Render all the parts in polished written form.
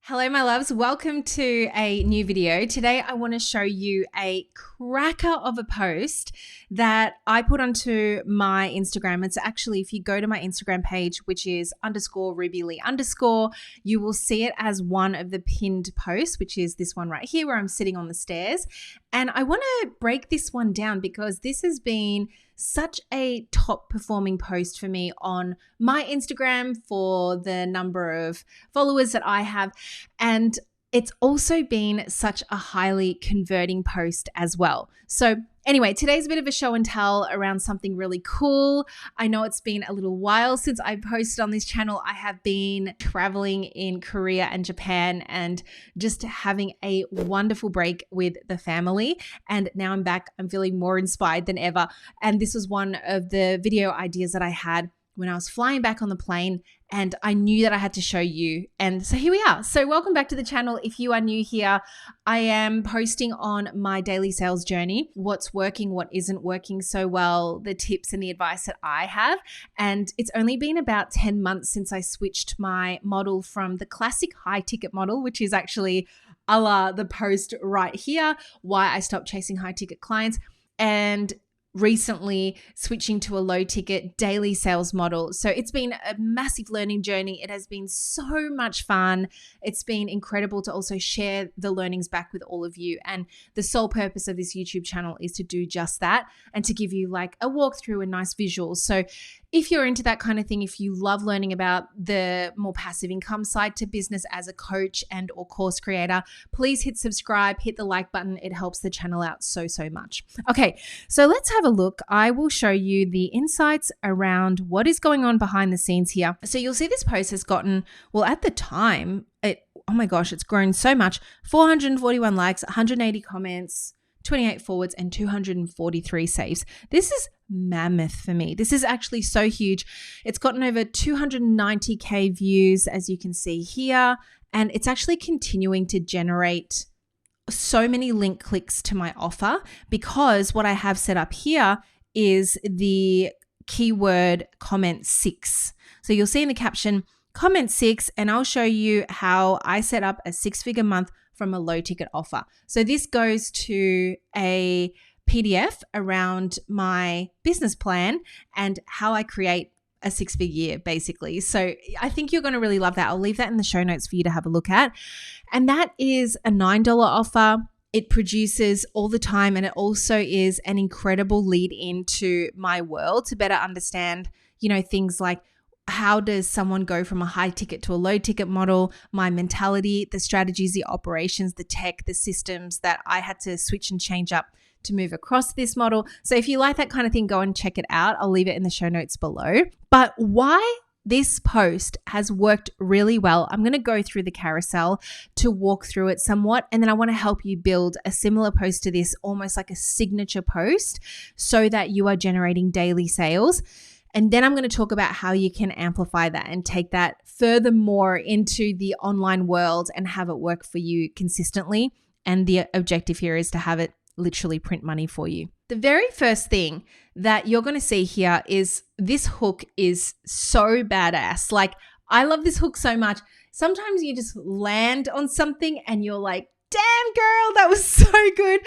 Hello, my loves. Welcome to a new video. Today, I want to show you a cracker of a post that I put onto my Instagram. It's actually, if you go to my Instagram page, which is _RubyLee_, you will see it as one of the pinned posts, which is this one right here where I'm sitting on the stairs. And I want to break this one down because this has been such a top performing post for me on my Instagram for the number of followers that I have. And it's also been such a highly converting post as well. So anyway, today's a bit of a show and tell around something really cool. I know it's been a little while since I posted on this channel. I have been traveling in Korea and Japan and just having a wonderful break with the family. And now I'm back. I'm feeling more inspired than ever. And this was one of the video ideas that I had when I was flying back on the plane, and I knew that I had to show you. And so here we are. So welcome back to the channel. If you are new here, I am posting on my daily sales journey, what's working, what isn't working so well, the tips and the advice that I have. And it's only been about 10 months since I switched my model from the classic high ticket model, which is actually a la the post right here, why I stopped chasing high ticket clients, and recently switching to a low ticket daily sales model. So it's been a massive learning journey. It has been so much fun. It's been incredible to also share the learnings back with all of you. And the sole purpose of this YouTube channel is to do just that and to give you like a walkthrough and nice visuals. So if you're into that kind of thing, if you love learning about the more passive income side to business as a coach and or course creator, please hit subscribe, hit the like button. It helps the channel out so much. Okay, so let's have a look. I will show you the insights around what is going on behind the scenes here. So you'll see this post has gotten, well, at the time, oh my gosh, it's grown so much. 441 likes, 180 comments, 28 forwards, and 243 saves. This is mammoth for me. This is actually so huge. It's gotten over 290K views, as you can see here, and it's actually continuing to generate so many link clicks to my offer because what I have set up here is the keyword comment 6. So you'll see in the caption, comment 6, and I'll show you how I set up a 6-figure month from a low ticket offer. So this goes to a PDF around my business plan and how I create a 6-figure year, basically. So I think you're going to really love that. I'll leave that in the show notes for you to have a look at. And that is a $9 offer. It produces all the time, and it also is an incredible lead into my world to better understand, things like how does someone go from a high ticket to a low ticket model, my mentality, the strategies, the operations, the tech, the systems that I had to switch and change up to move across this model. So if you like that kind of thing, go and check it out. I'll leave it in the show notes below. But why this post has worked really well, I'm going to go through the carousel to walk through it somewhat. And then I want to help you build a similar post to this, almost like a signature post, so that you are generating daily sales. And then I'm going to talk about how you can amplify that and take that furthermore into the online world and have it work for you consistently. And the objective here is to have it literally print money for you. The very first thing that you're going to see here is this hook is so badass. Like, I love this hook so much. Sometimes you just land on something and you're like, damn girl, that was so good.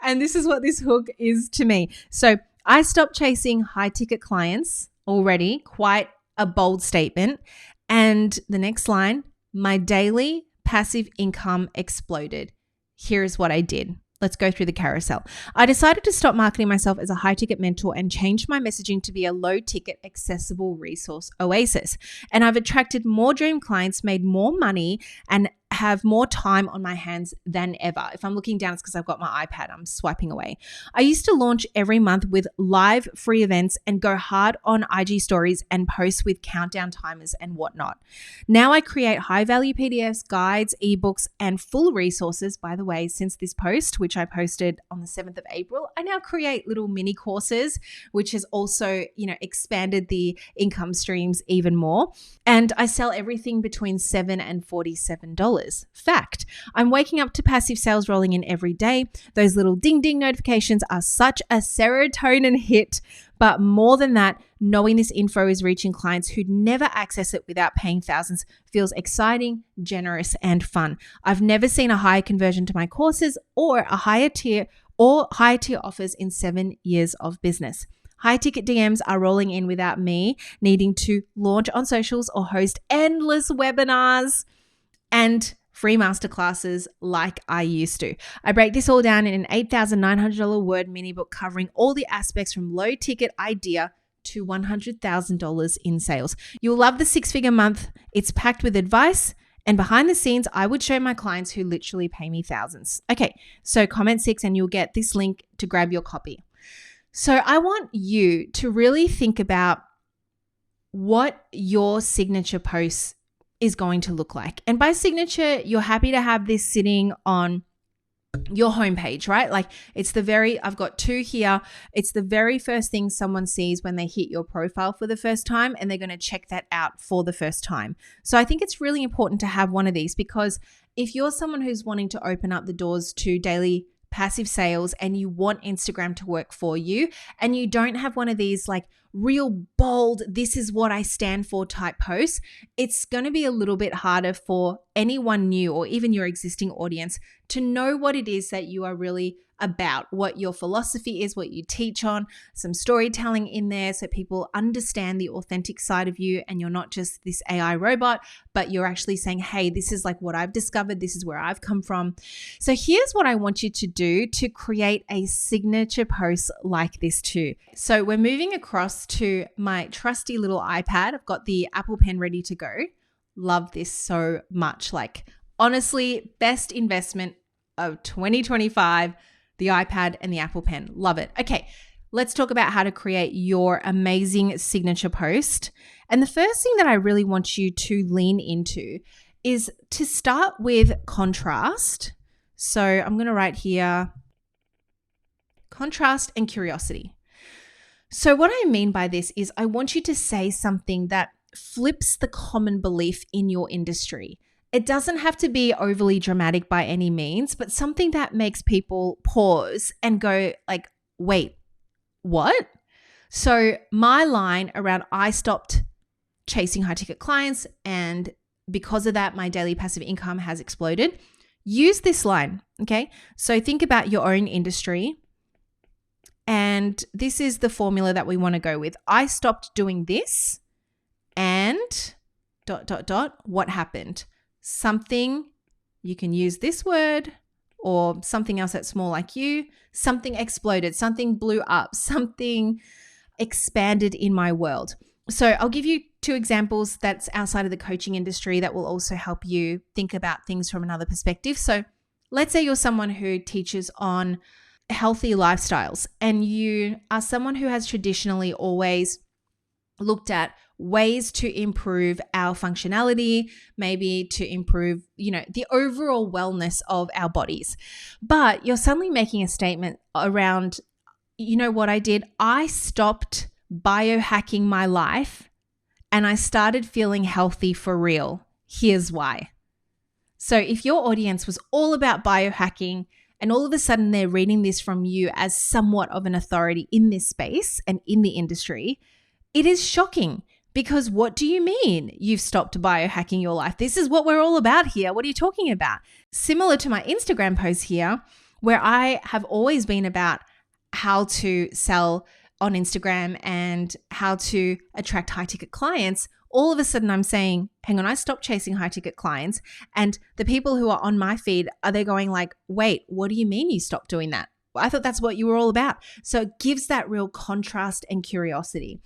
And this is what this hook is to me. So I stopped chasing high ticket clients already, quite a bold statement. And the next line, my daily passive income exploded. Here's what I did. Let's go through the carousel. I decided to stop marketing myself as a high ticket mentor and change my messaging to be a low ticket accessible resource oasis. And I've attracted more dream clients, made more money, and have more time on my hands than ever. If I'm looking down, it's because I've got my iPad. I'm swiping away. I used to launch every month with live free events and go hard on IG stories and post with countdown timers and whatnot. Now I create high value PDFs, guides, ebooks, and full resources. By the way, since this post, which I posted on the 7th of April, I now create little mini courses, which has also, expanded the income streams even more. And I sell everything between $7 and $47. Fact, I'm waking up to passive sales rolling in every day. Those little ding ding notifications are such a serotonin hit, but more than that, knowing this info is reaching clients who'd never access it without paying thousands feels exciting, generous, and fun. I've never seen a higher conversion to my courses or a higher tier offers in 7 years of business. High ticket DMs are rolling in without me needing to launch on socials or host endless webinars and free masterclasses like I used to. I break this all down in an $8,900 word mini book covering all the aspects from low ticket idea to $100,000 in sales. You'll love the 6-figure month. It's packed with advice and behind the scenes I would show my clients who literally pay me thousands. Okay, so comment 6 and you'll get this link to grab your copy. So I want you to really think about what your signature post is going to look like. And by signature, you're happy to have this sitting on your homepage, right? Like I've got 2 here. It's the very first thing someone sees when they hit your profile for the first time, and they're going to check that out for the first time. So I think it's really important to have one of these, because if you're someone who's wanting to open up the doors to daily passive sales and you want Instagram to work for you, and you don't have one of these like real bold, this is what I stand for type posts, it's going to be a little bit harder for anyone new or even your existing audience to know what it is that you are really about, what your philosophy is, what you teach on, some storytelling in there so people understand the authentic side of you and you're not just this AI robot, but you're actually saying, hey, this is like what I've discovered, this is where I've come from. So here's what I want you to do to create a signature post like this too. So we're moving across to my trusty little iPad. I've got the Apple Pen ready to go. Love this so much. Like honestly, best investment of 2025. The iPad and the Apple Pen. Love it. Okay, let's talk about how to create your amazing signature post. And the first thing that I really want you to lean into is to start with contrast. So I'm going to write here, contrast and curiosity. So what I mean by this is I want you to say something that flips the common belief in your industry. It doesn't have to be overly dramatic by any means, but something that makes people pause and go like, wait, what? So my line around I stopped chasing high ticket clients and because of that, my daily passive income has exploded. Use this line, okay? So think about your own industry and this is the formula that we want to go with. I stopped doing this and ... what happened? Something, you can use this word or something else that's more like you, something exploded, something blew up, something expanded in my world. So I'll give you 2 examples that's outside of the coaching industry that will also help you think about things from another perspective. So let's say you're someone who teaches on healthy lifestyles and you are someone who has traditionally always looked at ways to improve our functionality, maybe to improve, the overall wellness of our bodies. But you're suddenly making a statement around, what I did? I stopped biohacking my life and I started feeling healthy for real. Here's why. So if your audience was all about biohacking and all of a sudden they're reading this from you as somewhat of an authority in this space and in the industry, it is shocking. Because what do you mean you've stopped biohacking your life? This is what we're all about here. What are you talking about? Similar to my Instagram post here, where I have always been about how to sell on Instagram and how to attract high ticket clients. All of a sudden I'm saying, hang on, I stopped chasing high ticket clients. And the people who are on my feed, are they going like, wait, what do you mean you stopped doing that? I thought that's what you were all about. So it gives that real contrast and curiosity.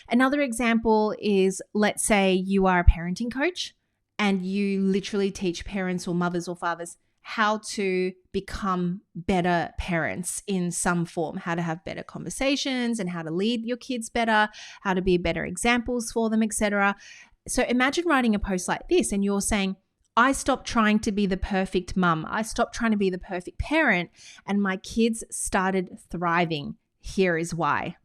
Another example is, let's say you are a parenting coach and you literally teach parents or mothers or fathers how to become better parents in some form, how to have better conversations and how to lead your kids better, how to be better examples for them, etc. So imagine writing a post like this and you're saying, I stopped trying to be the perfect mum. I stopped trying to be the perfect parent and my kids started thriving. Here is why.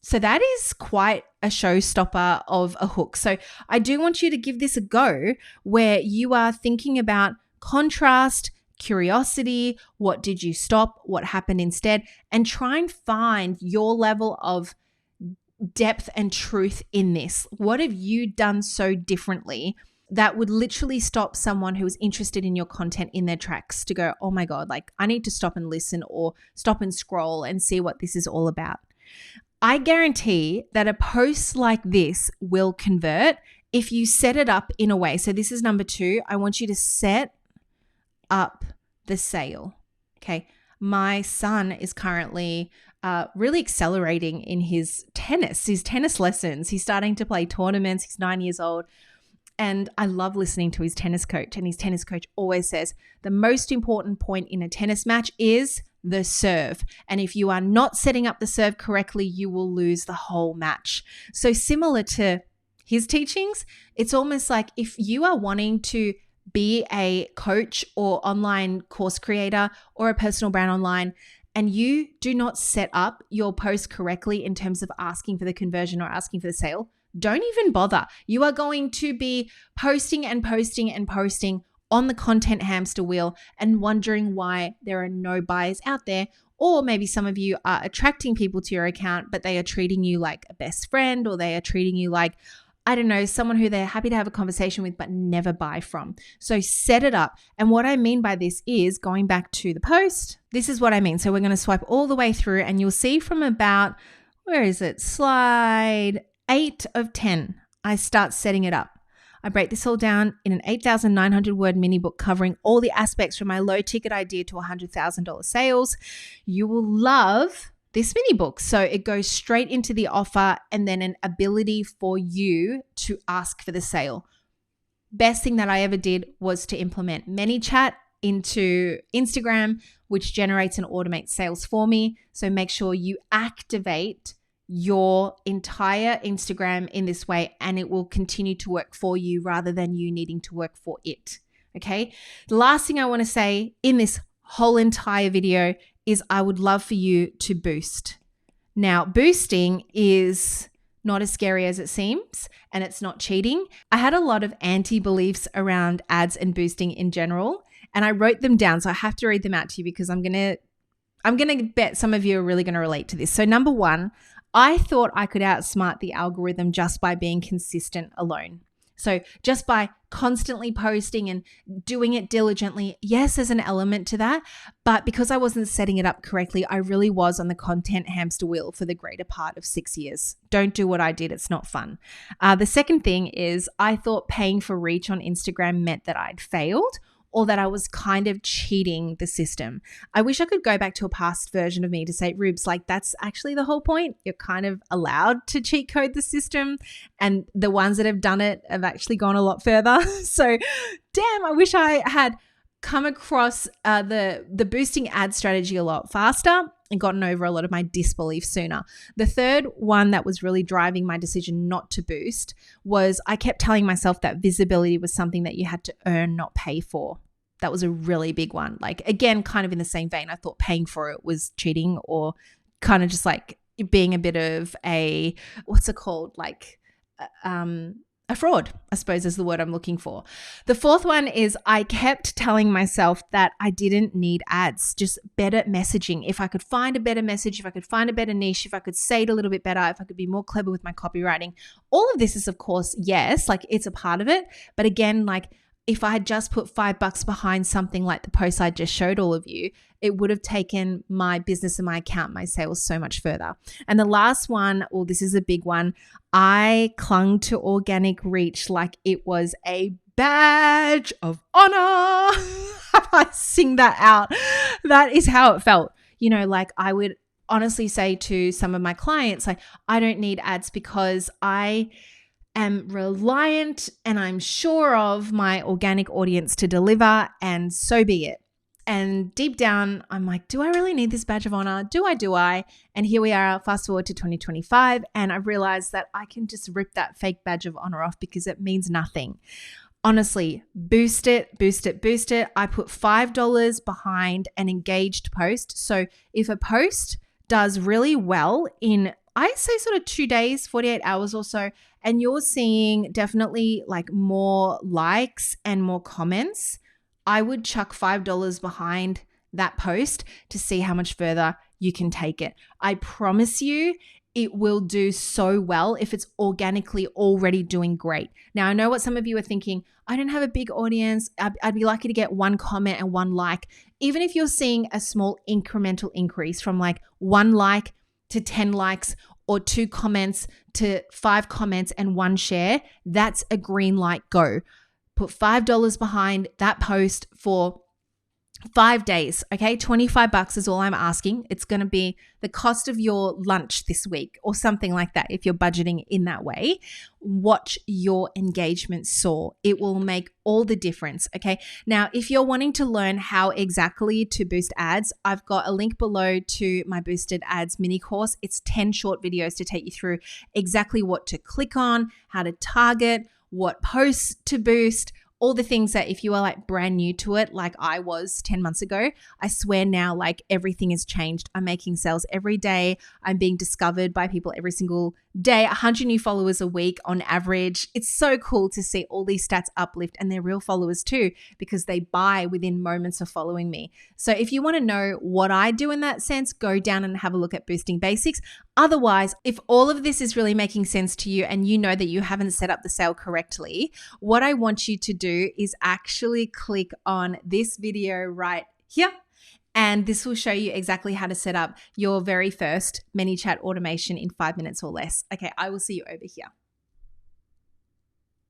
So that is quite a showstopper of a hook. So I do want you to give this a go where you are thinking about contrast, curiosity, what did you stop, what happened instead, and try and find your level of depth and truth in this? What have you done so differently that would literally stop someone who is interested in your content in their tracks to go, oh my God, like I need to stop and listen or stop and scroll and see what this is all about? I guarantee that a post like this will convert if you set it up in a way. So this is number 2. I want you to set up the sale. Okay. My son is currently really accelerating in his tennis lessons. He's starting to play tournaments. He's 9 years old. And I love listening to his tennis coach. And his tennis coach always says the most important point in a tennis match is the serve. And if you are not setting up the serve correctly, you will lose the whole match. So similar to his teachings, it's almost like if you are wanting to be a coach or online course creator or a personal brand online, and you do not set up your post correctly in terms of asking for the conversion or asking for the sale, don't even bother. You are going to be posting and posting and posting on the content hamster wheel and wondering why there are no buyers out there. Or maybe some of you are attracting people to your account, but they are treating you like a best friend, or they are treating you like, I don't know, someone who they're happy to have a conversation with but never buy from. So set it up. And what I mean by this is going back to the post. This is what I mean. So we're going to swipe all the way through and you'll see from about, where is it? Slide 8 of 10, I start setting it up. I break this all down in an 8,900 word mini book covering all the aspects from my low ticket idea to $100,000 sales. You will love this mini book. So it goes straight into the offer and then an ability for you to ask for the sale. Best thing that I ever did was to implement ManyChat into Instagram, which generates and automates sales for me. So make sure you activate your entire Instagram in this way and it will continue to work for you rather than you needing to work for it. Okay. The last thing I want to say in this whole entire video is I would love for you to boost. Now, boosting is not as scary as it seems and it's not cheating. I had a lot of anti-beliefs around ads and boosting in general and I wrote them down. So I have to read them out to you because I'm going to bet some of you are really going to relate to this. So number 1, I thought I could outsmart the algorithm just by being consistent alone. So just by constantly posting and doing it diligently, yes, there's an element to that. But because I wasn't setting it up correctly, I really was on the content hamster wheel for the greater part of 6 years. Don't do what I did. It's not fun. The second thing is I thought paying for reach on Instagram meant that I'd failed or that I was kind of cheating the system. I wish I could go back to a past version of me to say, Rubes, like that's actually the whole point. You're kind of allowed to cheat code the system. And the ones that have done it have actually gone a lot further. So damn, I wish I had come across the boosting ad strategy a lot faster and gotten over a lot of my disbelief sooner. The third one that was really driving my decision not to boost was I kept telling myself that visibility was something that you had to earn, not pay for. That was a really big one. Like, again, kind of in the same vein, I thought paying for it was cheating or kind of just like being a bit of a, what's it called? Like, a fraud, I suppose is the word I'm looking for. The fourth one is I kept telling myself that I didn't need ads, just better messaging. If I could find a better message, if I could find a better niche, if I could say it a little bit better, if I could be more clever with my copywriting, all of this is, of course, yes, like it's a part of it. But again, like if I had just put $5 behind something like the post I just showed all of you, it would have taken my business and my account, my sales so much further. And the last one, well, this is a big one. I clung to organic reach like it was a badge of honor. I sing that out. That is how it felt. You know, like I would honestly say to some of my clients, like, I don't need ads because I am reliant and I'm sure of my organic audience to deliver, and so be it. And deep down, I'm like, do I really need this badge of honor? Do I? And here we are, fast forward to 2025. And I've realized that I can just rip that fake badge of honor off because it means nothing. Honestly, boost it. I put $5 behind an engaged post. So if a post does really well in, I say sort of 2 days, 48 hours or so, and you're seeing definitely like more likes and more comments, I would chuck $5 behind that post to see how much further you can take it. I promise you, it will do so well if it's organically already doing great. Now, I know what some of you are thinking. I don't have a big audience. I'd be lucky to get one comment and one like. Even if you're seeing a small incremental increase from like 1 like to 10 likes or 2 comments to 5 comments and 1 share, that's a green light. Go. Put $5 behind that post for 5 days, okay? $25 is all I'm asking. It's going to be the cost of your lunch this week or something like that if you're budgeting in that way. Watch your engagement soar. It will make all the difference, okay? Now, if you're wanting to learn how exactly to boost ads, I've got a link below to my boosted ads mini course. It's 10 short videos to take you through exactly what to click on, how to target, what posts to boost, all the things that if you are like brand new to it, like I was 10 months ago, I swear now like everything has changed. I'm making sales every day. I'm being discovered by people every single day, 100 new followers a week on average. It's so cool to see all these stats uplift, and they're real followers too because they buy within moments of following me. So if you want to know what I do in that sense, go down and have a look at Boosting Basics. Otherwise, if all of this is really making sense to you and you know that you haven't set up the sale correctly, what I want you to do is actually click on this video right here. And this will show you exactly how to set up your very first ManyChat automation in 5 minutes or less. Okay, I will see you over here.